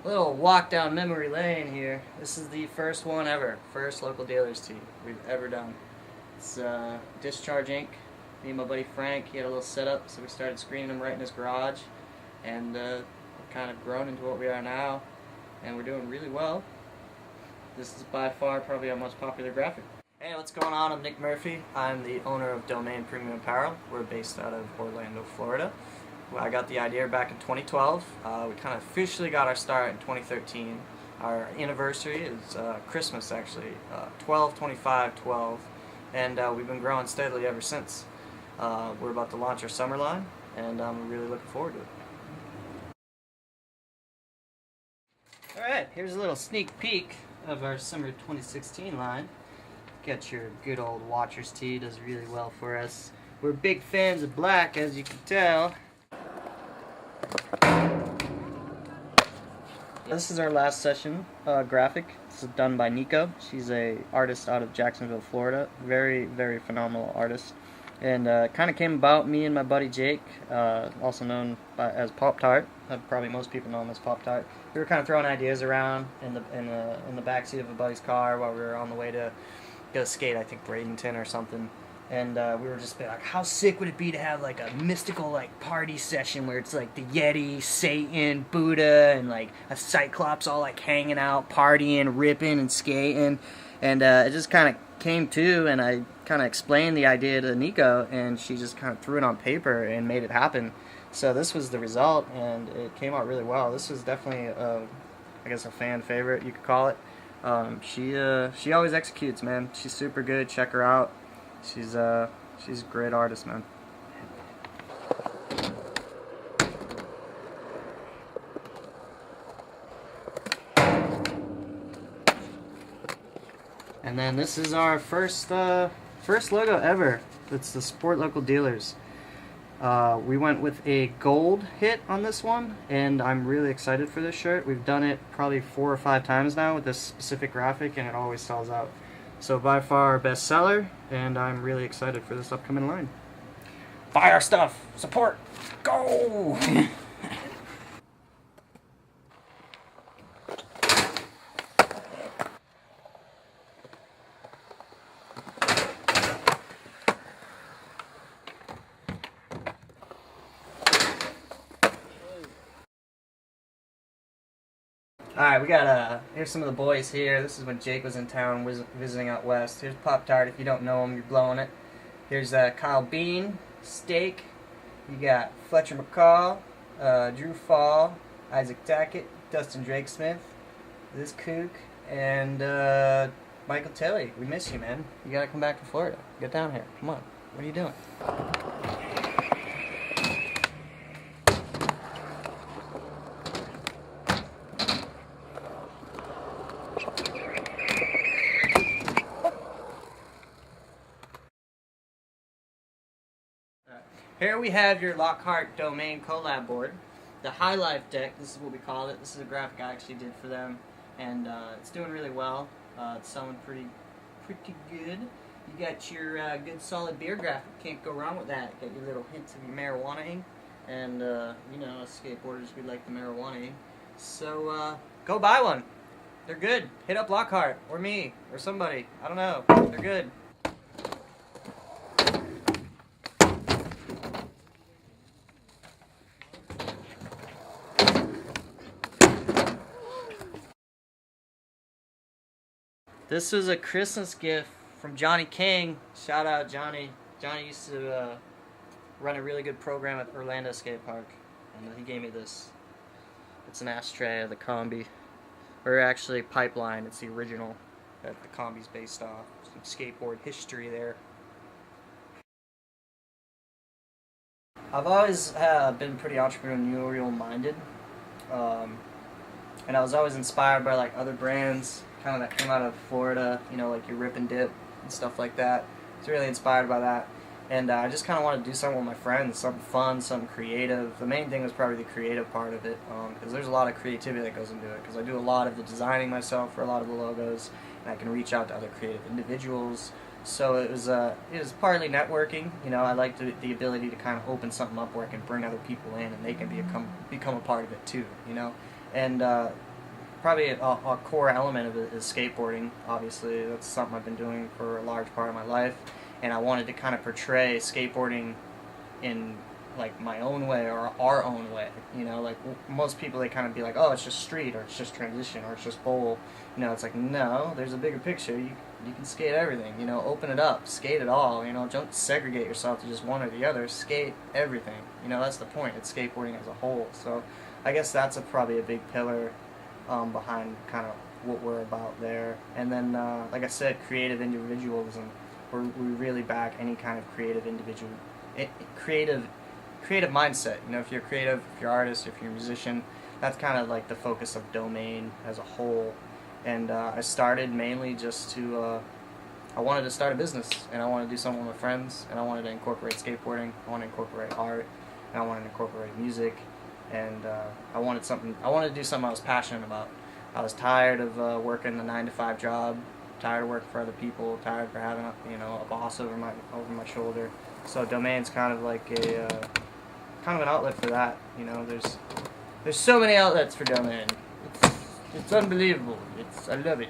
Little walk down memory lane here. This is the first one ever, first local dealer's tee we've ever done. It's Discharge Inc. Me and my buddy Frank, he had a little setup, so we started screening them right in his garage, and we've kind of grown into what we are now, and we're doing really well. This is by far probably our most popular graphic. Hey, what's going on? I'm Nick Murphy. I'm the owner of Domain Premium Apparel. We're based out of Orlando, Florida. I got the idea back in 2012. We kind of officially got our start in 2013. Our anniversary is Christmas, actually, 12/25/12, and we've been growing steadily ever since. We're about to launch our summer line, and I'm really looking forward to it. Alright, here's a little sneak peek of our summer 2016 line. Got your good old Watcher's tee, does really well for us. We're big fans of black, as you can tell. This is our last session graphic. This is done by Nico. She's a artist out of Jacksonville, Florida. Very, very phenomenal artist. And kind of came about me and my buddy Jake, also known as Pop Tart. Probably most people know him as Pop Tart. We were kind of throwing ideas around in the backseat of a buddy's car while we were on the way to go skate. I think Bradenton or something. And we were just like, how sick would it be to have like a mystical like party session where it's like the Yeti, Satan, Buddha, and like a Cyclops all like hanging out, partying, ripping, and skating. And it just kind of came to, and I kind of explained the idea to Nico, and she just kind of threw it on paper and made it happen. So this was the result, and it came out really well. This was definitely, I guess, a fan favorite, you could call it. She always executes, man. She's super good. Check her out. She's a great artist, man. And then this is our first logo ever. It's the Sport Local Dealers. We went with a gold hit on this one, and I'm really excited for this shirt. We've done it probably 4 or 5 times now with this specific graphic, and it always sells out. So by far our best seller, and I'm really excited for this upcoming line. Buy our stuff! Support! Go! Alright, we got, here's some of the boys here. This is when Jake was in town visiting out west. Here's Pop Tart. If you don't know him, you're blowing it. Here's Kyle Bean, Steak. You got Fletcher McCall, Drew Fall, Isaac Tackett, Dustin Drake Smith, this kook, and Michael Tilley. We miss you, man. You gotta come back to Florida. Get down here. Come on. What are you doing? Here we have your Lockhart Domain collab board. The High Life deck, this is what we call it. This is a graphic I actually did for them, and it's doing really well. It's selling pretty good. You got your good solid beer graphic, can't go wrong with that. Got your little hints of your marijuana ink, and you know, as skateboarders, we like the marijuana ink. So go buy one. They're good. Hit up Lockhart, or me, or somebody. I don't know. They're good. This was a Christmas gift from Johnny King. Shout out Johnny. Johnny used to run a really good program at Orlando Skatepark, and he gave me this. It's an ashtray of the combi, or actually Pipeline. It's the original that the combi's based off. Some skateboard history there. I've always been pretty entrepreneurial minded, and I was always inspired by like other brands kind of that came out of Florida, you know, like your Rip and Dip and stuff like that. I was really inspired by that, and I just kind of wanted to do something with my friends, something fun, something creative. The main thing was probably the creative part of it, because there's a lot of creativity that goes into it, because I do a lot of the designing myself for a lot of the logos, and I can reach out to other creative individuals. So it was partly networking. You know, I like the ability to kind of open something up where I can bring other people in, and they can become a part of it too. You know, and probably a core element of it is skateboarding. Obviously, that's something I've been doing for a large part of my life, and I wanted to kind of portray skateboarding in like my own way or our own way. You know, like most people, they kind of be like, oh, it's just street, or it's just transition, or it's just bowl. You know, it's like, no, there's a bigger picture. You can skate everything. You know, open it up, skate it all. You know, don't segregate yourself to just one or the other. Skate everything. You know, that's the point. It's skateboarding as a whole. So I guess that's probably a big pillar behind kind of what we're about there. And then, like I said, creative individualism. We really back any kind of creative individual, creative mindset. You know, if you're creative, if you're an artist, if you're a musician, that's kind of like the focus of Domain as a whole. And I started mainly just to, I wanted to start a business, and I wanted to do something with my friends, and I wanted to incorporate skateboarding, I wanted to incorporate art, and I wanted to incorporate music, and I wanted to do something I was passionate about. I was tired of working the 9-to-5 job, tired of working for other people, tired of having a boss over my shoulder. So Domain's kind of like a kind of an outlet for that. You know, there's so many outlets for Domain. It's unbelievable. I love it.